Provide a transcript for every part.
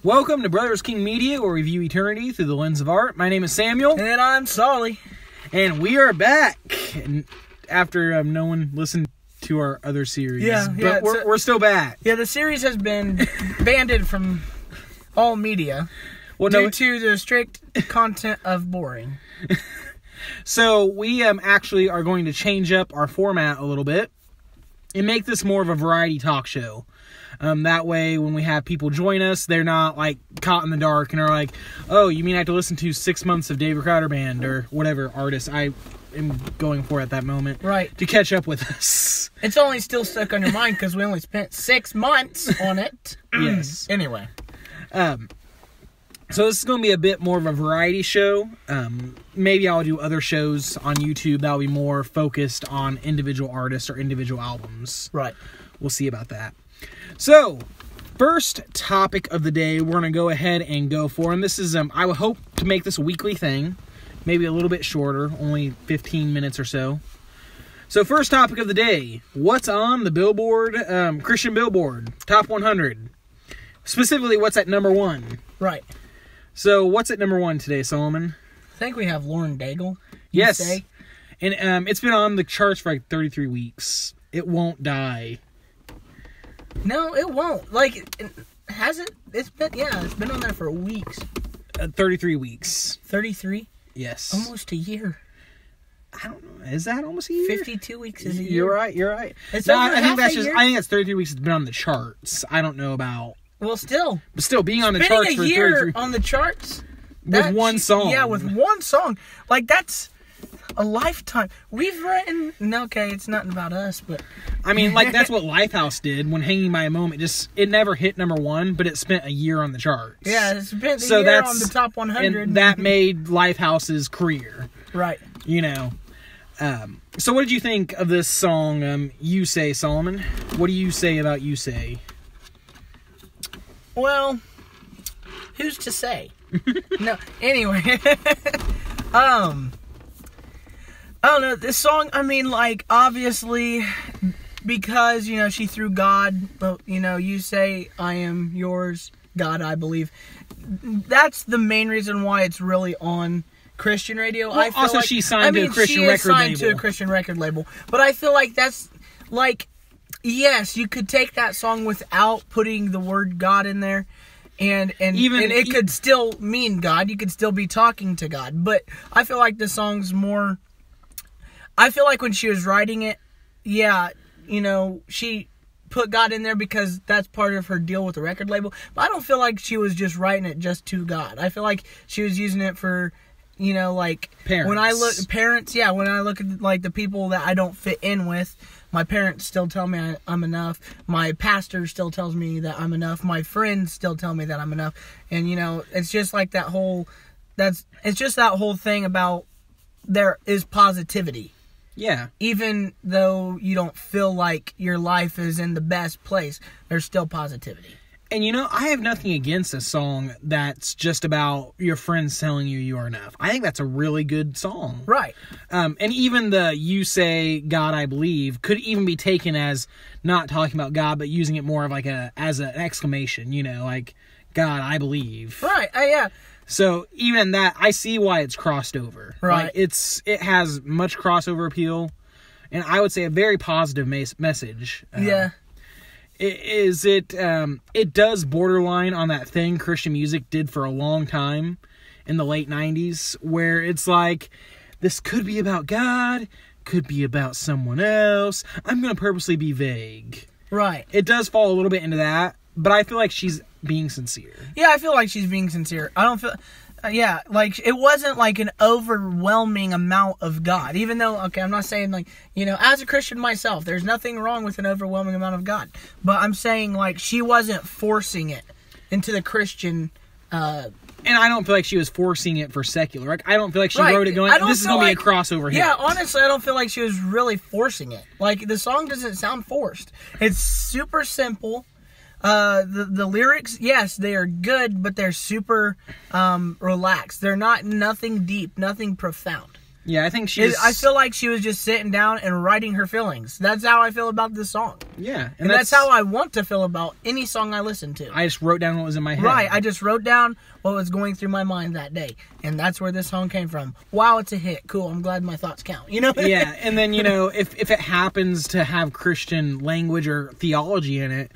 Welcome to Brothers King Media, where we view eternity through the lens of art. My name is Samuel. And I'm Solly. And we are back after no one listened to our other series. But we're still back. Yeah, the series has been banned from all media due to the strict content of boring. So we actually are going to change up our format a little bit and make this more of a variety talk show. That way, when we have people join us, they're not, like, caught in the dark and are like, oh, you mean I have to listen to 6 months of David Crowder Band or whatever artist I am going for at that moment. Right. To catch up with us. It's only still stuck on your mind because we only spent 6 months on it. Yes. Anyway. So this is going to be a bit more of a variety show. Maybe I'll do other shows on YouTube that'll be more focused on individual artists or individual albums. Right. We'll see about that. So, first topic of the day we're going to go ahead and go for, and this is, I would hope to make this a weekly thing, maybe a little bit shorter, only 15 minutes or so. So, first topic of the day, what's on the Billboard, Christian Billboard, Top 100? Specifically, what's at number 1? Right. So, what's at number 1 today, Solomon? I think we have Lauren Daigle. Yes. Say. And it's been on the charts for like 33 weeks. It won't die. No, it won't. Like, has it? It's been on there for weeks. 33 weeks. 33? Yes. Almost a year. I don't know. Is that almost a year? 52 weeks is a year. You're right. It's no, over I think half a year. I think that's 33 weeks it's been on the charts. I don't know about. Well, still. But still, being on the charts for 33 a year on the charts. With one song. Yeah, with one song. Like, that's a lifetime. We've written... No, okay, it's not about us, but... I mean, like, that's what Lifehouse did when Hanging by a Moment. It never hit number 1, but it spent a year on the charts. Yeah, it spent a year on the top 100. And that made Lifehouse's career. Right. You know. So what did you think of this song, You Say, Solomon? What do you say about You Say? Well, who's to say? No, anyway. I don't know, this song, I mean, like, obviously, because, you know, she threw God, you know, you say, I am yours, God, I believe. That's the main reason why it's really on Christian radio. Well, also, she signed to a Christian record label. She is signed to a Christian record label. But I feel like that's, like, yes, you could take that song without putting the word God in there. And it could still mean God. You could still be talking to God. But I feel like the song's more... I feel like when she was writing it, yeah, you know, she put God in there because that's part of her deal with the record label. But I don't feel like she was just writing it just to God. I feel like she was using it for, you know, like... Parents. When I look... Parents, yeah. When I look at, like, the people that I don't fit in with... My parents still tell me I'm enough. My pastor still tells me that I'm enough. My friends still tell me that I'm enough. And, you know, it's just like that whole... It's just that whole thing about there is positivity. Yeah. Even though you don't feel like your life is in the best place, there's still positivity. And, you know, I have nothing against a song that's just about your friends telling you are enough. I think that's a really good song. Right. And even the You Say, God, I Believe could even be taken as not talking about God, but using it more of like as an exclamation, you know, like, God, I believe. Right. Yeah. So even in that, I see why it's crossed over. Right. Like, it has much crossover appeal, and I would say a very positive message. Yeah. It does borderline on that thing Christian music did for a long time in the late 90s, where it's like, this could be about God, could be about someone else. I'm going to purposely be vague. Right. It does fall a little bit into that, but I feel like she's being sincere. Yeah, I feel like she's being sincere. I don't feel... yeah, like, it wasn't like an overwhelming amount of God. Even though, okay, I'm not saying, like, you know, as a Christian myself, there's nothing wrong with an overwhelming amount of God. But I'm saying, like, she wasn't forcing it into the Christian... And I don't feel like she was forcing it for secular. Like, I don't feel like she wrote it going, this is going to be a crossover hit. Yeah, honestly, I don't feel like she was really forcing it. Like, the song doesn't sound forced. It's super simple. The lyrics, yes, they are good, but they're super relaxed. They're nothing deep, nothing profound. Yeah, I think I feel like she was just sitting down and writing her feelings. That's how I feel about this song. Yeah. And that's how I want to feel about any song I listen to. I just wrote down what was in my head. Right, I just wrote down what was going through my mind that day. And that's where this song came from. Wow, it's a hit. Cool, I'm glad my thoughts count. You know? Yeah, and then, if it happens to have Christian language or theology in it,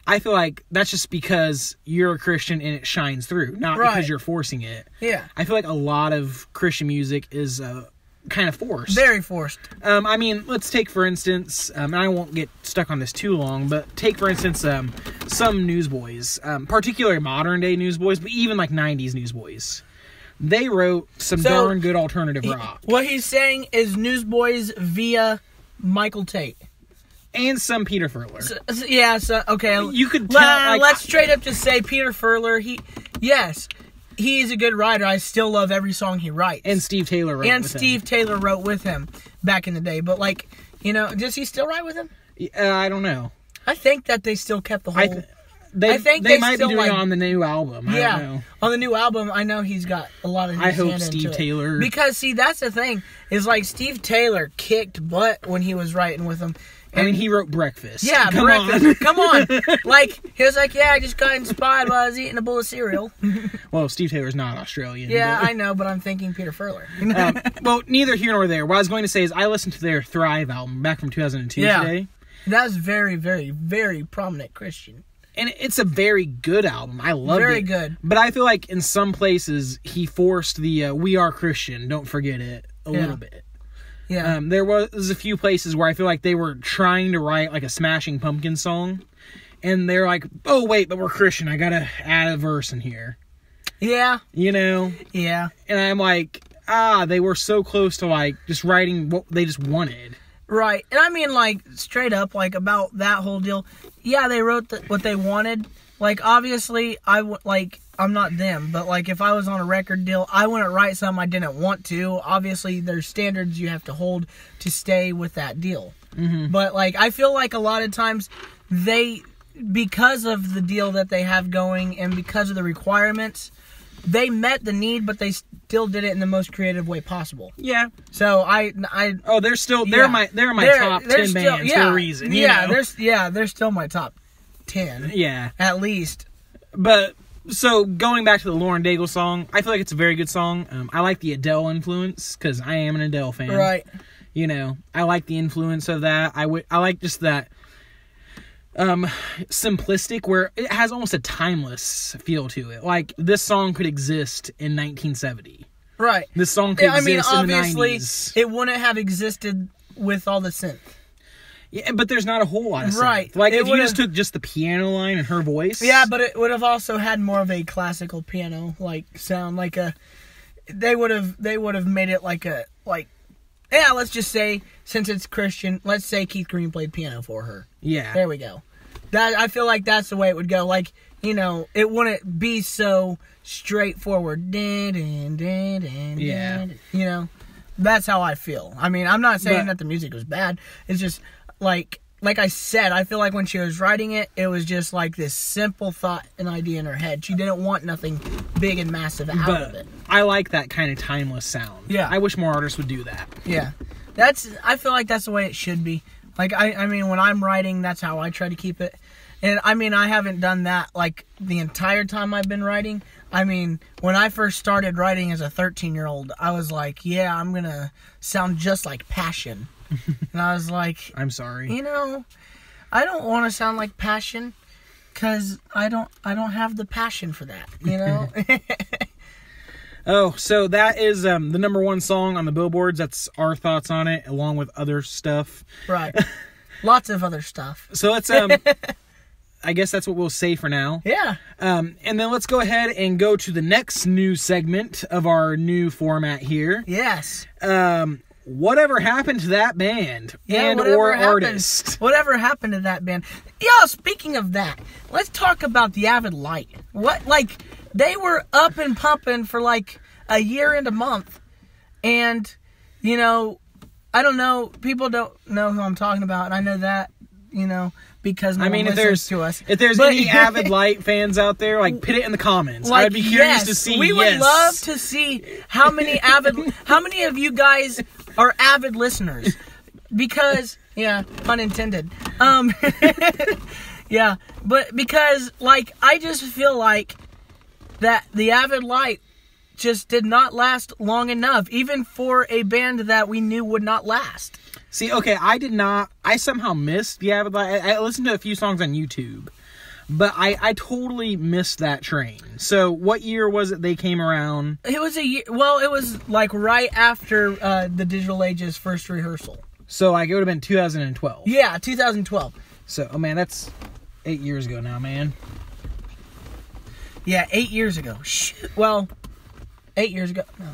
I feel like that's just because you're a Christian and it shines through, not because you're forcing it. Yeah. I feel like a lot of Christian music is kind of forced. Very forced. Let's take, for instance, and I won't get stuck on this too long, but take, for instance, some newsboys, particularly modern-day newsboys, but even like 90s newsboys. They wrote some darn good alternative rock. What he's saying is newsboys via Michael Tate. And some Peter Furler. Okay. You could tell, let's straight up just say Peter Furler. He's a good writer. I still love every song he writes. And Steve Taylor wrote with him back in the day. But does he still write with him? I don't know. I think that they still kept the whole. I think they might be doing it on the new album. I don't know. On the new album, I know he's got a lot of his hand into it. I hope Steve Taylor. Because that's the thing is Steve Taylor kicked butt when he was writing with him. He wrote Breakfast. Yeah, Breakfast. Come on. He was like, I just got inspired while I was eating a bowl of cereal. Well, Steve Taylor's not Australian. Yeah, I know, but I'm thinking Peter Furler. Well, neither here nor there. What I was going to say is I listened to their Thrive album back from 2002 today. That was very, very, very prominent Christian. And it's a very good album. I loved it. Very good. But I feel like in some places he forced the We Are Christian, don't forget it, a little bit. Yeah. There was a few places where I feel like they were trying to write like a Smashing Pumpkins song. And they're like, oh, wait, but we're Christian. I got to add a verse in here. Yeah. Yeah. And I'm like, they were so close to just writing what they just wanted. Right. And straight up, about that whole deal. Yeah, they wrote what they wanted. Obviously, I'm not them, but if I was on a record deal, I wouldn't write something I didn't want to. Obviously, there's standards you have to hold to stay with that deal. Mm-hmm. But I feel like a lot of times because of the deal that they have going and because of the requirements, they met the need, but they still did it in the most creative way possible. Yeah. So they're my top 10 bands for a reason. They're still my top 10. Yeah. At least. But so going back to the Lauren Daigle song, I feel like it's a very good song. I like the Adele influence because I am an Adele fan. Right. I like the influence of that. I like just that simplistic where it has almost a timeless feel to it. This song could exist in 1970. Right. This song could exist in the 90s. Obviously, it wouldn't have existed with all the synth. Yeah, but there's not a whole lot of synth. Right. If you just took just the piano line and her voice. Yeah, but it would have also had more of a classical piano sound, they would have made it let's just say, since it's Christian, let's say Keith Green played piano for her. Yeah. There we go. I feel like that's the way it would go. It wouldn't be so straightforward. Yeah. That's how I feel. I'm not saying that the music was bad. It's just, like I said, I feel like when she was writing it, it was just this simple thought and idea in her head. She didn't want nothing big and massive out of it. I like that kind of timeless sound. Yeah. I wish more artists would do that. Yeah. I feel like that's the way it should be. When I'm writing, that's how I try to keep it. And I haven't done that the entire time I've been writing. When I first started writing as a 13-year-old, I was like, yeah, I'm going to sound just like Passion. And I was like, I'm sorry. I don't want to sound like Passion because I don't have the passion for that, Oh, so that is the number one song on the billboards. That's our thoughts on it, along with other stuff. Right. Lots of other stuff. So let's I guess that's what we'll say for now. Yeah. And then let's go ahead and go to the next new segment of our new format here. Yes. Whatever happened to that band or artist? Whatever happened to that band? Yo, speaking of that, let's talk about the Avid Light. They were up and pumping for a year and a month. And, I don't know. People don't know who I'm talking about. And I know that, because no one listens to us. If there's any Avid Light fans out there, like, put it in the comments. I'd be curious to see. We would love to see how many of you guys are avid listeners. Because, yeah, pun intended. Yeah, but because, like, I just feel like that the Avid Light just did not last long enough, even for a band that we knew would not last. See, okay, I somehow missed the Avid Light. I listened to a few songs on YouTube, but I totally missed that train. So, what year was it they came around? It was it was, like, right after the Digital Age's first rehearsal. So, like, it would have been 2012. Yeah, 2012. So, oh, man, that's 8 years ago now, man. Yeah, 8 years ago. Shoot. Well, 8 years ago. No.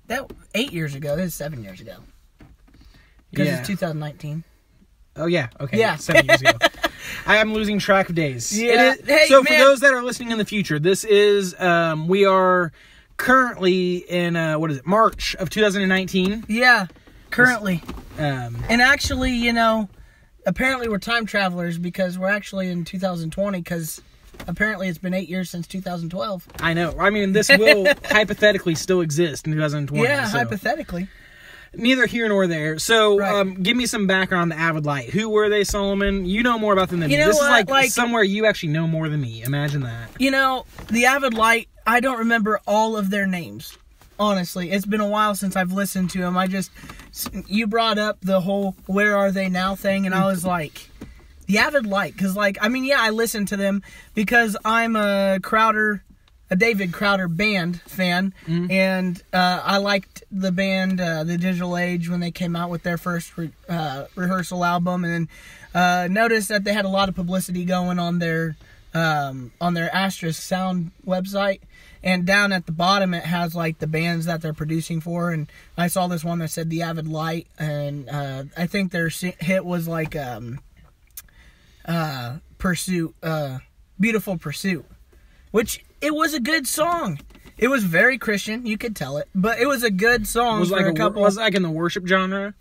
That 8 years ago. This is 7 years ago. Because it's 2019. Oh, yeah. Okay. Yeah. 7 years ago. I am losing track of days. Yeah. Hey, so, for those that are listening in the future, this is, we are currently in, March of 2019. Yeah. Currently. And actually, you know, apparently we're time travelers because we're actually in 2020 because apparently it's been 8 years since 2012. I know. I mean, this will hypothetically still exist in 2020. Yeah, so. Hypothetically. Neither here nor there. So, right. Give me some background on the Avid Light. Who were they, Solomon? You know more about them than me. This is like somewhere you actually know more than me. Imagine that. You know, the Avid Light, I don't remember all of their names. Honestly, it's been a while since I've listened to them. You brought up the whole "Where Are They Now" thing, and I was like, the Avid Light, because, like, I mean, yeah, I listened to them because I'm a David Crowder band fan, and I liked the band, the Digital Age, when they came out with their first rehearsal album, and noticed that they had a lot of publicity going on their Asterisk Sound website. And down at the bottom, it has, like, the bands that they're producing for. And I saw this one that said The Avid Light. And I think their hit was, like, Pursuit. Beautiful Pursuit. Which, it was a good song. It was very Christian. You could tell it. But it was a good song. Was it like in the worship genre?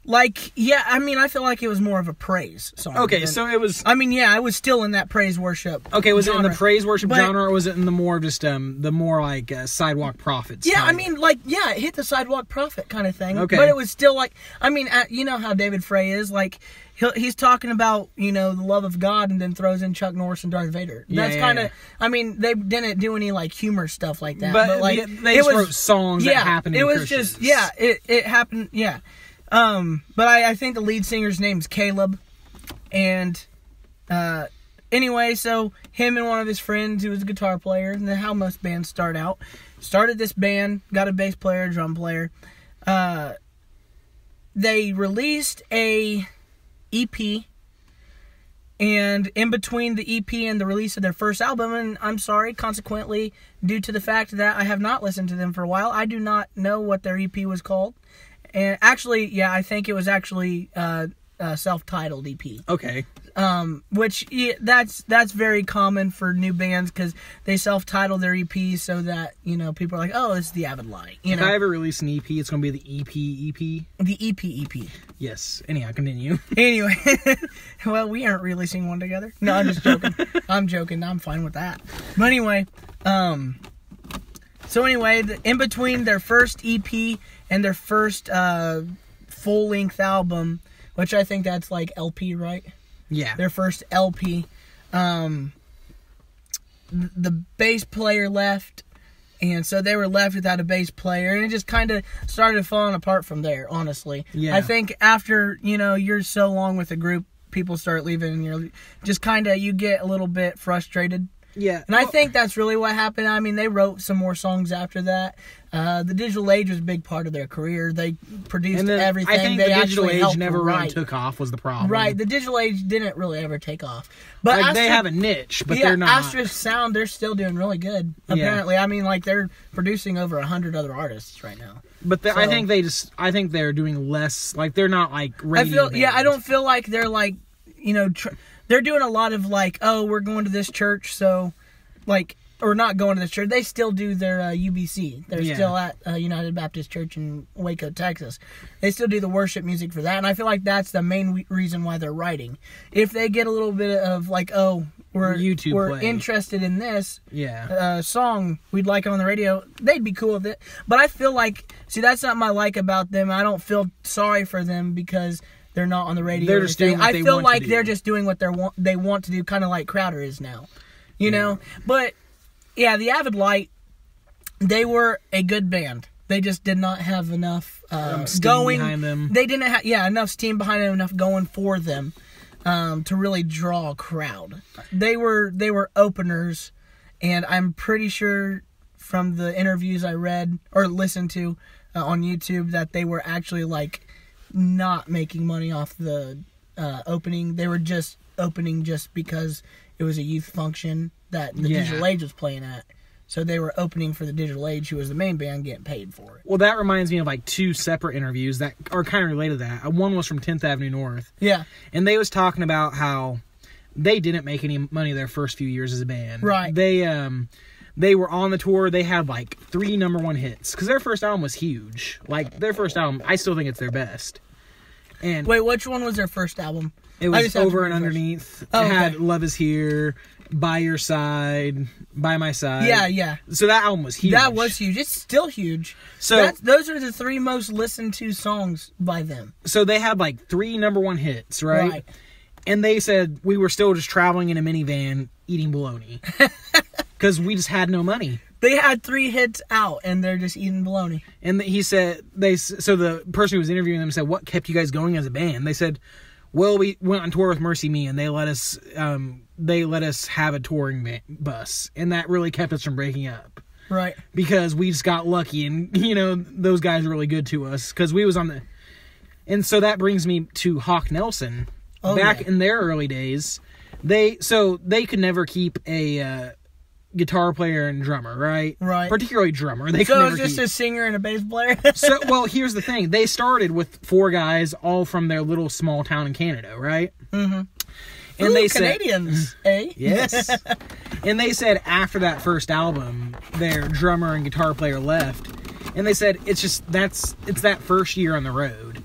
Like, yeah, I mean, I feel like it was more of a praise song. Okay, so it was... I mean, yeah, I was still in that praise worship Okay, was genre. it in the praise worship genre, or was it in the more just, the more, like, Sidewalk Prophets? Yeah, type? I mean, like, yeah, it hit the Sidewalk Prophet kind of thing. Okay. But it was still, like, I mean, you know how David Frey is, like, he's talking about, you know, the love of God, and then throws in Chuck Norris and Darth Vader. That's kind of, I mean, they didn't do any, like, humor stuff like that. But like, they just wrote songs that happened to be Christians. It happened, yeah. But I think the lead singer's name's Caleb. And, anyway, so him and one of his friends who was a guitar player, and how most bands start out, started this band, got a bass player, drum player. They released a EP, and in between the EP and the release of their first album, and I'm sorry, consequently, due to the fact that I have not listened to them for a while, I do not know what their EP was called. And actually, yeah, I think it was actually a self-titled EP. Okay. Which, yeah, that's very common for new bands, because they self-title their EP so that, you know, people are like, oh, this is the Avid Light. If I ever release an EP, it's going to be the EP. The EP. Yes. Anyhow, continue. Anyway, well, we aren't releasing one together. No, I'm just joking. I'm joking. I'm fine with that. But anyway, so anyway, in between their first EP and their first full-length album, which I think that's like LP, right? Yeah. Their first LP. The bass player left, and so they were left without a bass player, and it just kind of started falling apart from there, honestly. Yeah. I think after, you know, you're so long with a group, people start leaving, and you're just kind of, you get a little bit frustrated. Yeah. And I think that's really what happened. I mean, they wrote some more songs after that. The Digital Age was a big part of their career. They produced everything. I think they the Digital Age never really took off was the problem. Right. The Digital Age didn't really ever take off. But like, they have a niche, but they're not. Asterisk Sound, they're still doing really good, apparently. I mean, like, they're producing over 100 other artists right now. But I think they're doing less, like, they're not, like, radio bands. I don't feel like they're, like, you know, they're doing a lot of, like, oh, we're going to this church, so, like, or not going to the church. They still do their UBC. They're still at United Baptist Church in Waco, Texas. They still do the worship music for that, and I feel like that's the main reason why they're writing. If they get a little bit of like, oh, we're interested in this song, we'd like it on the radio, they'd be cool with it. But I feel like, see, that's something I like about them. I don't feel sorry for them because they're not on the radio. They're just doing what they feel want like to do. they're just doing what they want to do, kind of like Crowder is now. You know? But, yeah, the Avid Light, they were a good band. They just did not have enough steam behind them. They didn't have, enough steam behind them, enough going for them to really draw a crowd. They were openers, and I'm pretty sure from the interviews I read or listened to on YouTube that they were actually, like, not making money off the opening. They were just opening just because it was a youth function that the Digital Age was playing at. So they were opening for the Digital Age, who was the main band, getting paid for it. Well, that reminds me of like two separate interviews that are kind of related to that. One was from 10th Avenue North. Yeah. And they was talking about how they didn't make any money their first few years as a band. Right. They were on the tour. They had like 3 #1 hits. Because their first album was huge. Like, their first album, I still think it's their best. And wait, which one was their first album? It was Over and Underneath. Oh, it had Love Is Here, By Your Side, By My Side. Yeah. So that album was huge. That was huge. It's still huge. So those are the 3 most listened to songs by them. So they had like 3 #1 hits, right? And they said we were still just traveling in a minivan eating bologna. Because we just had no money. They had 3 hits out, and they're just eating bologna. And he said, so the person who was interviewing them said, what kept you guys going as a band? They said, well, we went on tour with Mercy Me, and they let us have a touring bus, and that really kept us from breaking up. Right. Because we just got lucky, and, those guys are really good to us, because we was on the... And so that brings me to Hawk Nelson. Back in their early days, they could never keep a... guitar player and drummer, right? Right. Particularly drummer. So it was just a singer and a bass player? Well, here's the thing. They started with 4 guys, all from their little small town in Canada, right? Mm-hmm. And they Canadians, eh? Yes. And they said after that first album, their drummer and guitar player left. And they said it's that first year on the road.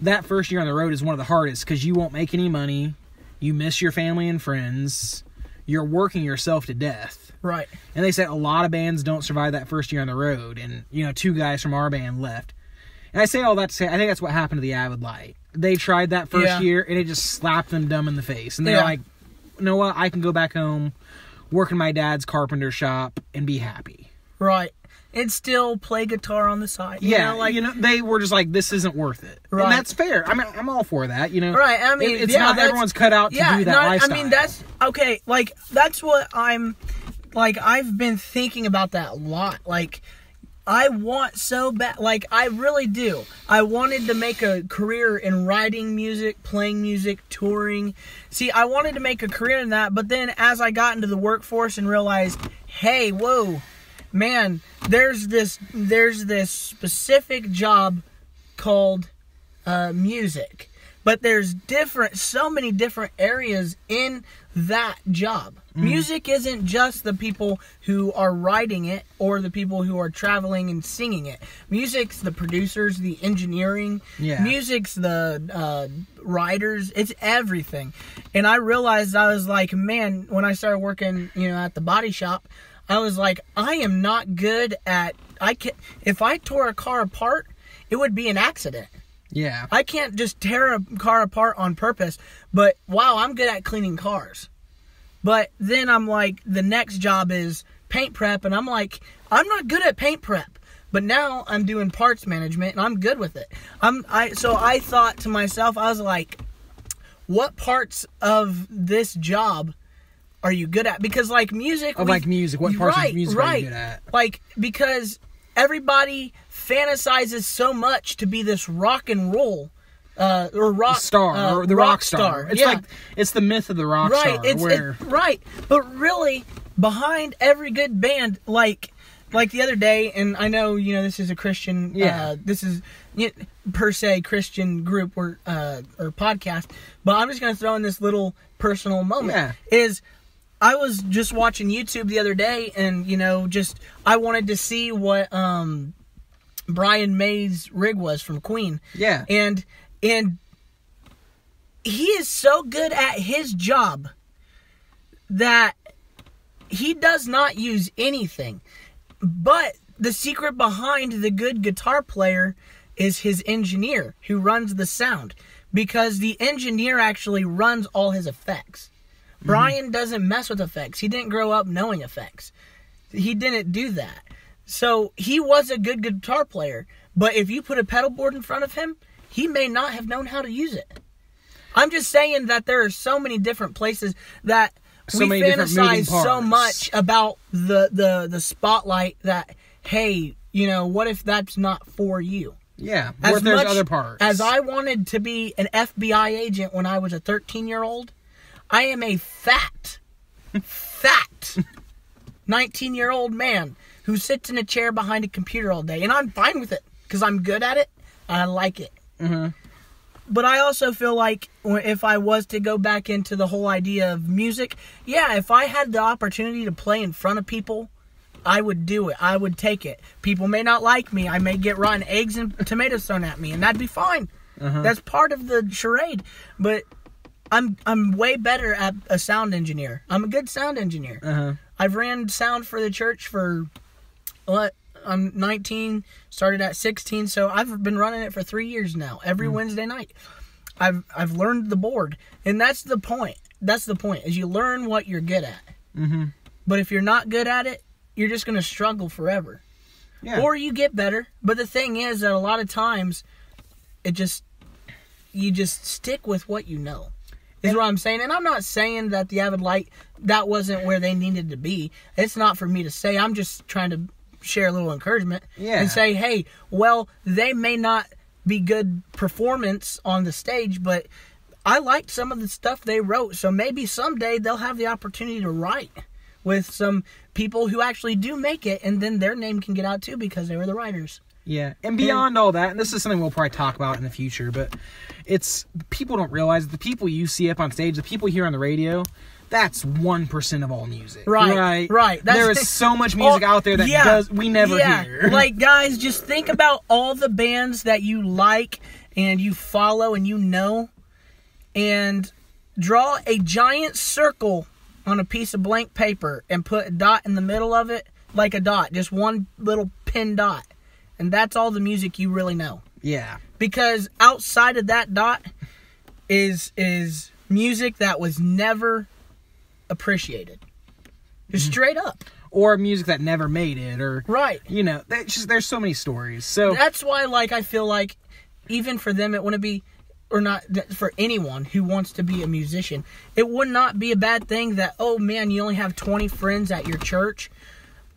That first year on the road is one of the hardest because you won't make any money. You miss your family and friends. You're working yourself to death. Right. And they said a lot of bands don't survive that first year on the road. And, 2 guys from our band left. And I say all that to say, I think that's what happened to the Avid Light. They tried that first year, and it just slapped them dumb in the face. And they're like, you know what? I can go back home, work in my dad's carpenter shop, and be happy. Right. And still play guitar on the side. They were just like, this isn't worth it. Right. And that's fair. I mean, I'm all for that, Right, I mean, it's not everyone's cut out to do that lifestyle. I mean, that's, okay, like, that's what I've been thinking about that a lot. Like, I want so bad, like, I really do. I wanted to make a career in writing music, playing music, touring. See, I wanted to make a career in that, but then as I got into the workforce and realized, hey, whoa, man, there's this specific job called music. But there's so many different areas in that job. Mm-hmm. Music isn't just the people who are writing it or the people who are traveling and singing it. Music's the producers, the engineering. Yeah. Music's the writers. It's everything. And I realized, I was like, man, when I started working, at the body shop, I was like, I am not good at... if I tore a car apart, it would be an accident. Yeah. I can't just tear a car apart on purpose, but wow, I'm good at cleaning cars. But then I'm like, the next job is paint prep, and I'm like, I'm not good at paint prep. But now I'm doing parts management, and I'm good with it. So I thought to myself, I was like, what parts of this job are you good at? Because like music... what parts of music are you good at? Like, because everybody fantasizes so much to be this rock and roll or rock star or the rock star. It's like it's the myth of the rock star. Right. But really, behind every good band, like the other day, and I know this is a Christian, this is per se Christian group or podcast, but I'm just gonna throw in this little personal moment. Is I was just watching YouTube the other day, and I wanted to see what Brian May's rig was from Queen. Yeah. And he is so good at his job that he does not use anything. But the secret behind the good guitar player is his engineer who runs the sound. Because the engineer actually runs all his effects. Brian doesn't mess with effects. He didn't grow up knowing effects. He didn't do that. So he was a good guitar player. But if you put a pedal board in front of him, he may not have known how to use it. I'm just saying that there are so many different places that we fantasize so much about the spotlight that, hey, what if that's not for you? Yeah, what if there's other parts? As I wanted to be an FBI agent when I was a 13-year-old, I am a fat 19-year-old man who sits in a chair behind a computer all day. And I'm fine with it because I'm good at it and I like it. Mm-hmm. But I also feel like if I was to go back into the whole idea of music, yeah, if I had the opportunity to play in front of people, I would do it. I would take it. People may not like me. I may get rotten eggs and tomatoes thrown at me, and that'd be fine. That's part of the charade. But I'm way better at a sound engineer. I'm a good sound engineer. I've ran sound for the church for I'm 19, started at 16, so I've been running it for 3 years now. Every Wednesday night, I've learned the board, and that's the point. That's the point, is you learn what you're good at. But if you're not good at it, you're just going to struggle forever. Yeah. Or you get better. But the thing is that a lot of times, you just stick with what you know. Is what I'm saying. And I'm not saying that the Avid Light, that wasn't where they needed to be. It's not for me to say. I'm just trying to share a little encouragement. Yeah. And say, hey, well, they may not be good performance on the stage, but I liked some of the stuff they wrote. So maybe someday they'll have the opportunity to write with some people who actually do make it, and then their name can get out too because they were the writers. Yeah, and beyond all that, and this is something we'll probably talk about in the future, but people don't realize the people you see up on stage, the people you hear on the radio, that's 1% of all music. Right. There is so much music out there that we never hear. Like, guys, just think about all the bands that you like and you follow and you know, and draw a giant circle on a piece of blank paper and put a dot in the middle of it, like a dot, just one little pin dot. And that's all the music you really know. Yeah. Because outside of that dot is music that was never appreciated. Just straight up. Or music that never made it, or right. There's so many stories. So that's why, I feel like even for them it wouldn't be, or not for anyone who wants to be a musician, it would not be a bad thing that, oh man, you only have 20 friends at your church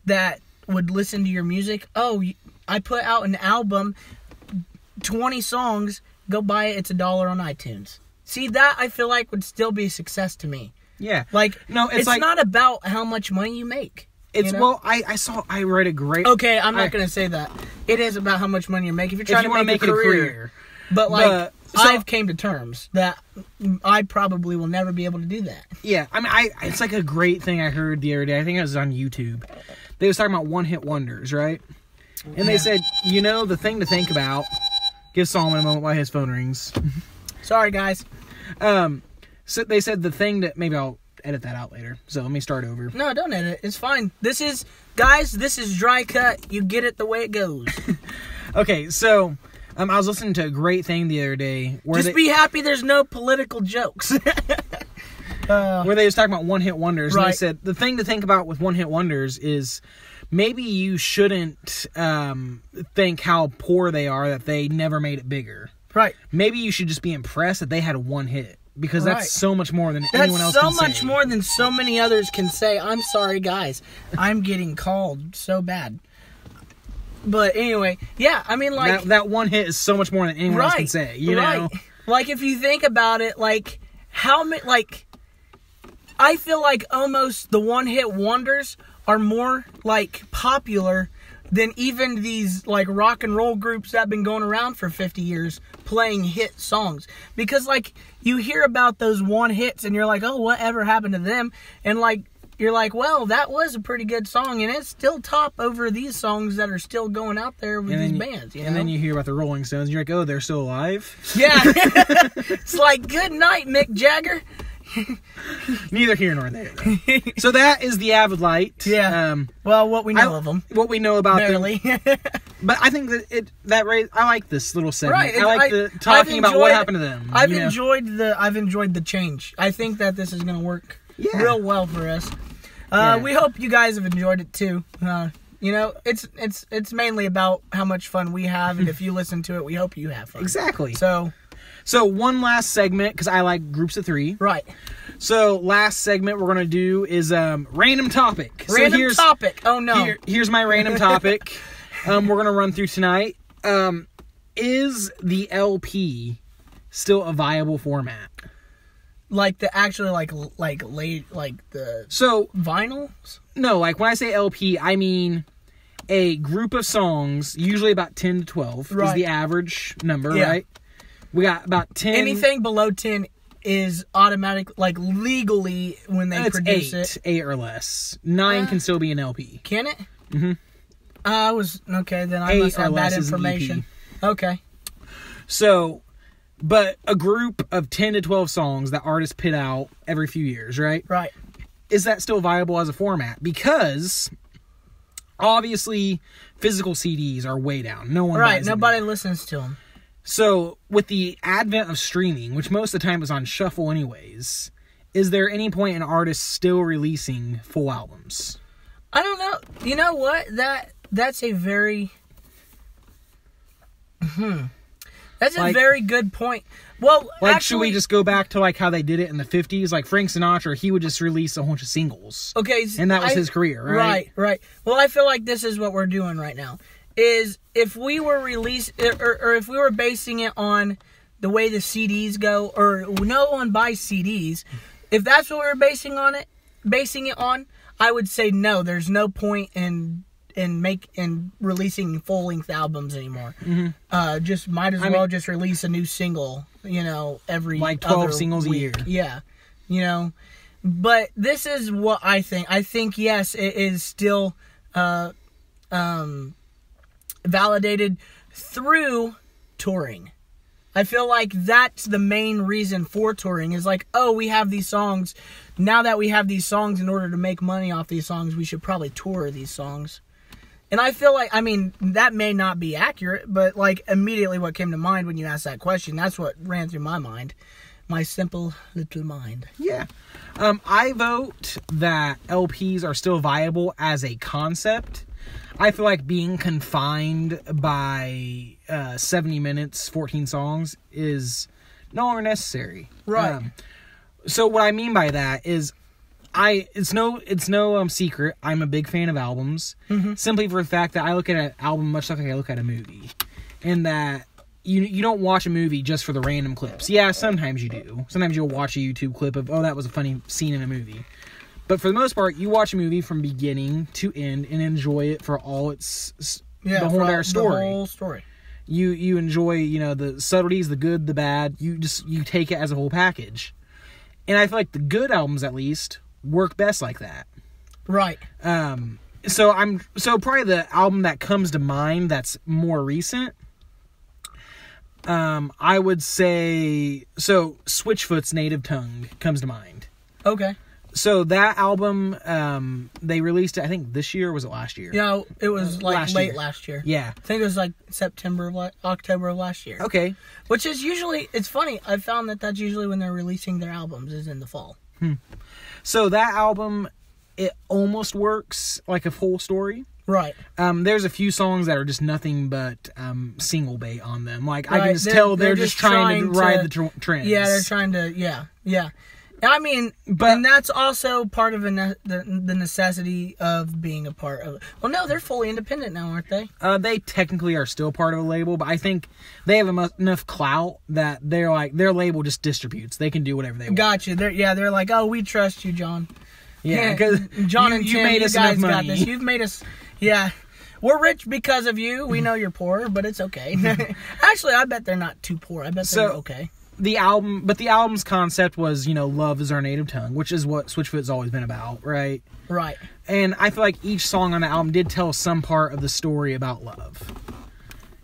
that would listen to your music. Oh, I put out an album, 20 songs, go buy it, it's $1 on iTunes. See, that I feel like would still be a success to me. Yeah. No, it's not about how much money you make. Well, I read a great... Okay, I'm not going to say that. It is about how much money you make. If you're trying to make a career. But I've came to terms that I probably will never be able to do that. Yeah, I mean, it's like a great thing I heard the other day. I think it was on YouTube. They was talking about one-hit wonders, right? And they said, the thing to think about... Give Solomon a moment while his phone rings. Sorry, guys. So they said the thing that... Maybe I'll edit that out later. So let me start over. No, don't edit it. It's fine. This is dry cut. You get it the way it goes. Okay, so... I was listening to a great thing the other day. Be happy there's no political jokes. Where they was talking about one-hit wonders. Right. And they said, the thing to think about with one-hit wonders is maybe you shouldn't think how poor they are that they never made it bigger. Right. Maybe you should just be impressed that they had a one hit. Because that's so much more than anyone else can say. That's so much more than so many others can say. I'm sorry, guys. I'm getting called so bad. But anyway, yeah, I mean, that one hit is so much more than anyone else can say, you know? Like, if you think about it, how many, I feel like almost the one-hit wonders are more, popular than even these, rock and roll groups that have been going around for 50 years playing hit songs. Because, you hear about those one hits and you're like, oh, whatever happened to them? And, you're like, well, that was a pretty good song, and it's still top over these songs that are still going out there with these bands. You know? And then you hear about the Rolling Stones, and you're like, oh, they're still alive? Yeah. It's like, good night, Mick Jagger. Neither here nor there. So that is the Avid Light. Yeah. Well, what we know of them. What we know about Barely. them. But I think that I like this little segment. Right. I like talking about what happened to them. I've enjoyed the change. I think that this is going to work real well for us. We hope you guys have enjoyed it too. You know, it's mainly about how much fun we have, and if you listen to it, we hope you have fun. Exactly. So one last segment, because I like groups of 3. Right. So last segment we're going to do is random topic. Random topic. Oh, no. Here's my random topic we're going to run through tonight. Is the LP still a viable format? Like the actually like the vinyls? No, like when I say LP, I mean a group of songs, usually about 10 to 12 is the average number, right? We got about 10. Anything below 10 is automatic, like legally when they produce it. 8 or less. 9 can still be an LP. Can it? Mm-hmm. Then I must have bad information. Okay. So, but a group of 10 to 12 songs that artists put out every few years, right? Right. Is that still viable as a format? Because obviously physical CDs are way down. No one buys them. Nobody listens to them. So, with the advent of streaming, which most of the time is on shuffle anyways, is there any point in artists still releasing full albums? I don't know. You know what? That's a very... That's a very good point. Well, like, should we just go back to like how they did it in the 50s? Like Frank Sinatra, he would just release a bunch of singles. Okay. And that was his career, right? Right. Well, I feel like this is what we're doing right now. Is if we were or if we were basing it on the way the CDs go, or no one buys CDs, if that's what we were basing it on, I would say no. There's no point in releasing full length albums anymore. Mm-hmm. Just might as well just release a new single. You know, every like 12 singles a year. Yeah, you know. But this is what I think. I think yes, it is still validated through touring. I feel like that's the main reason for touring is like, oh, we have these songs. Now that we have these songs, in order to make money off these songs, we should probably tour these songs. And I feel like, I mean, that may not be accurate, but like immediately what came to mind when you asked that question, that's what ran through my mind. My simple little mind. Yeah. I vote that LPs are still viable as a concept. I feel like being confined by 70 minutes, 14 songs is no longer necessary. Right. So what I mean by that is it's no secret I'm a big fan of albums, simply for the fact that I look at an album much like I look at a movie, and that you don't watch a movie just for the random clips. Yeah, sometimes you do. Sometimes you'll watch a YouTube clip of, oh, that was a funny scene in a movie. But for the most part, you watch a movie from beginning to end and enjoy it for all its the whole entire story. The whole story. You enjoy, you know, the subtleties, the good, the bad. You take it as a whole package. And I feel like the good albums, at least, work best like that. Right. So probably the album that comes to mind that's more recent, I would say, Switchfoot's Native Tongue comes to mind. Okay. So that album, they released it, I think this year, or was it last year? No, it was like late last year. Yeah. I think it was like October of last year. Okay. Which is usually, it's funny, I found that that's usually when they're releasing their albums, is in the fall. So that album, it almost works like a full story. Right. There's a few songs that are just nothing but single bait on them. Like, I can just tell they're just trying to ride the trends. Yeah, they're trying to, yeah. I mean, and that's also part of the necessity of being a part of it. Well, no, they're fully independent now, aren't they? They technically are still part of a label, but I think they have enough clout that they're like, their label just distributes. They can do whatever they want. Gotcha. They're like, oh, we trust you, John. Yeah, because John and you Tim, made us you guys enough money. got this. You've made us, yeah. We're rich because of you. We know you're poor, but it's okay. Actually, I bet they're not too poor. I bet they're okay. the album's concept was, love is our native tongue, which is what Switchfoot's always been about, right? Right. And I feel like each song on the album did tell some part of the story about love.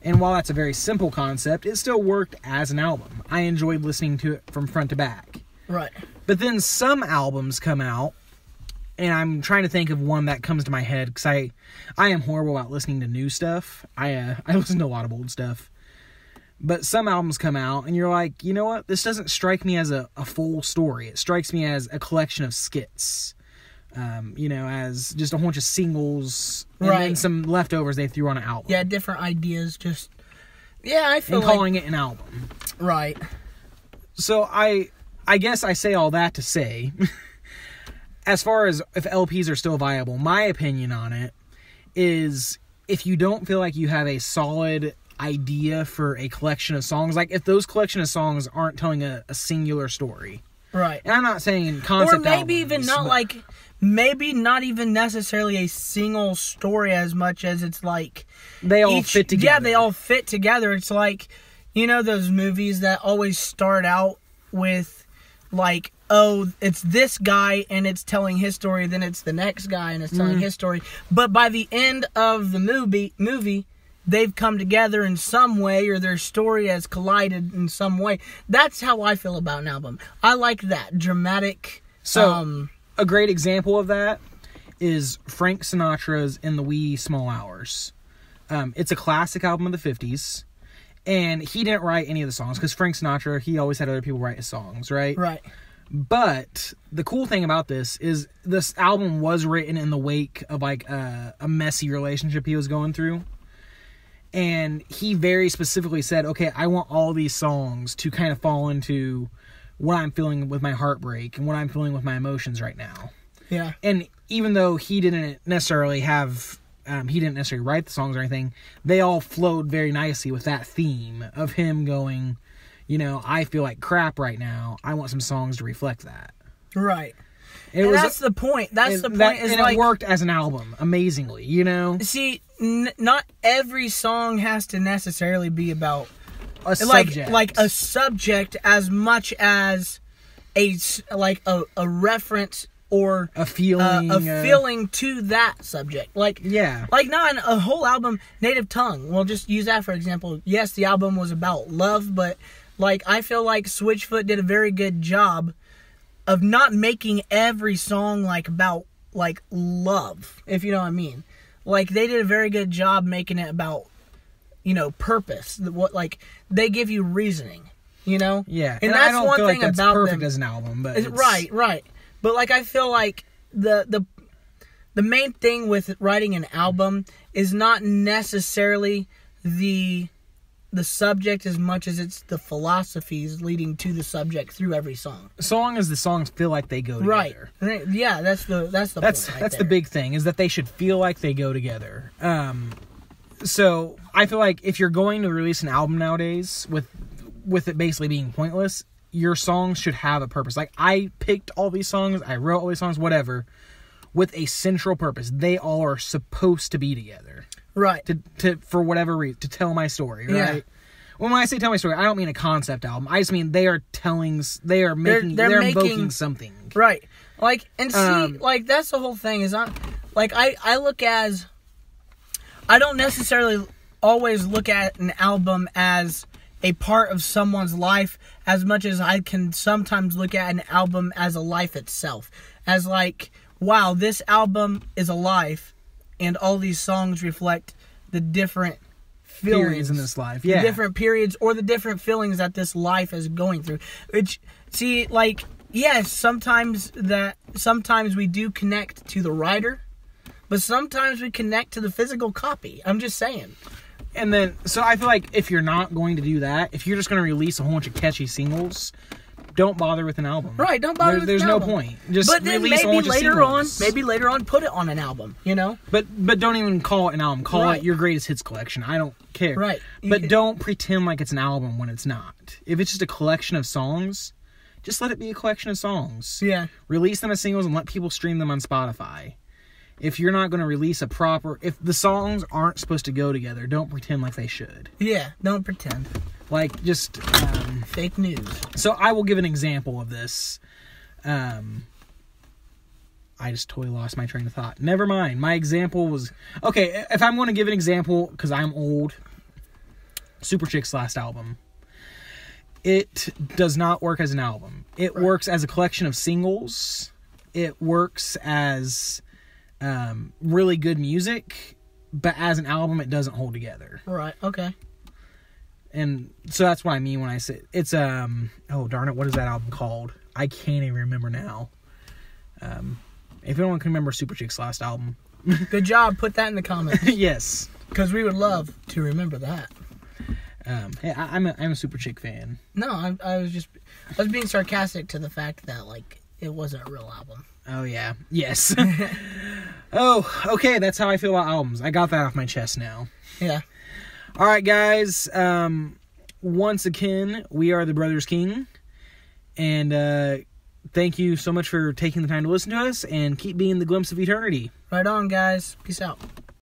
And while that's a very simple concept, it still worked as an album. I enjoyed listening to it from front to back. Right. But then some albums come out, and I'm trying to think of one that comes to my head, because I am horrible about listening to new stuff. I listen to a lot of old stuff. But some albums come out, and you're like, you know what? This doesn't strike me as a full story. It strikes me as a collection of skits. As just a bunch of singles, and then some leftovers they threw on an album. Yeah, different ideas, I feel and calling it an album. Right. So I guess I say all that to say, as far as if LPs are still viable, my opinion on it is if you don't feel like you have a solid idea for a collection of songs, like if those collection of songs aren't telling a singular story. Right. And I'm not saying in concept or maybe albums, even not maybe not even necessarily a single story as much as it's like they all fit together. Yeah, they all fit together. It's like, those movies that always start out with like, oh, it's this guy and it's telling his story, then it's the next guy and it's telling his story. But by the end of the movie, they've come together in some way, or their story has collided in some way. That's how I feel about an album. I like that dramatic. So, a great example of that is Frank Sinatra's In the Wee Small Hours. It's a classic album of the 50s, and he didn't write any of the songs, because Frank Sinatra, he always had other people write his songs, right? Right. But the cool thing about this is this album was written in the wake of like a messy relationship he was going through. And he very specifically said, okay, I want all these songs to kind of fall into what I'm feeling with my heartbreak and what I'm feeling with my emotions right now. Yeah. And even though he didn't necessarily write the songs or anything, they all flowed very nicely with that theme of him going, I feel like crap right now. I want some songs to reflect that. Right. That's the point. It worked as an album amazingly, See, not every song has to necessarily be about a subject. Like a subject as much as a reference or a feeling to that subject. Like not a whole album, Native Tongue. We'll just use that for example. Yes, the album was about love, but I feel like Switchfoot did a very good job of not making every song about love, if you know what I mean. They did a very good job making it about, purpose. They give you reasoning, Yeah. And that's I don't one feel thing like that's about perfect them. as an album, but right. But I feel like the main thing with writing an album is not necessarily the subject as much as it's the philosophies leading to the subject through every song. So long as the songs feel like they go together. Right. Yeah, that's the point. That's the big thing, is that they should feel like they go together. So I feel like if you're going to release an album nowadays with it basically being pointless, your songs should have a purpose. I picked all these songs, I wrote all these songs, whatever, with a central purpose. They all are supposed to be together. Right. To for whatever reason, to tell my story, right? Yeah. When I say tell my story, I don't mean a concept album. I just mean they're invoking something. Right. That's the whole thing is I look as, I don't necessarily always look at an album as a part of someone's life as much as I can sometimes look at an album as a life itself. As wow, this album is a life. And all these songs reflect the different feelings periods in this life. Yeah. The different periods or the different feelings that this life is going through. Which, see, yes, sometimes we do connect to the writer, but sometimes we connect to the physical copy. I'm just saying. And then, so I feel like if you're not going to do that, if you're just going to release a whole bunch of catchy singles, don't bother with an album. Right, don't bother with an album. There's no point. Just but then release a bunch of singles. Maybe later on, put it on an album, But don't even call it an album. Call it your greatest hits collection. I don't care. Right. But don't pretend like it's an album when it's not. If it's just a collection of songs, just let it be a collection of songs. Yeah. Release them as singles and let people stream them on Spotify. If you're not going to release if the songs aren't supposed to go together, don't pretend like they should. Yeah, don't pretend. Like, just... fake news. So I will give an example of this. I just totally lost my train of thought. Never mind. My example was... Okay, if I'm going to give an example, because I'm old, Superchick's last album. It does not work as an album. It works as a collection of singles. It works as really good music, but as an album, it doesn't hold together. Right, okay. And so that's what I mean when I say... It's, oh, darn it, what is that album called? I can't even remember now. If anyone can remember Superchick's last album. Good job. Put that in the comments. Yes. Because we would love to remember that. Hey, I'm a Superchick fan. No, I was being sarcastic to the fact that, like, it wasn't a real album. Oh, yeah. Yes. Oh, okay, that's how I feel about albums. I got that off my chest now. Yeah. All right, guys. Once again, we are the Brothers King. And thank you so much for taking the time to listen to us. And keep being the glimpse of eternity. Right on, guys. Peace out.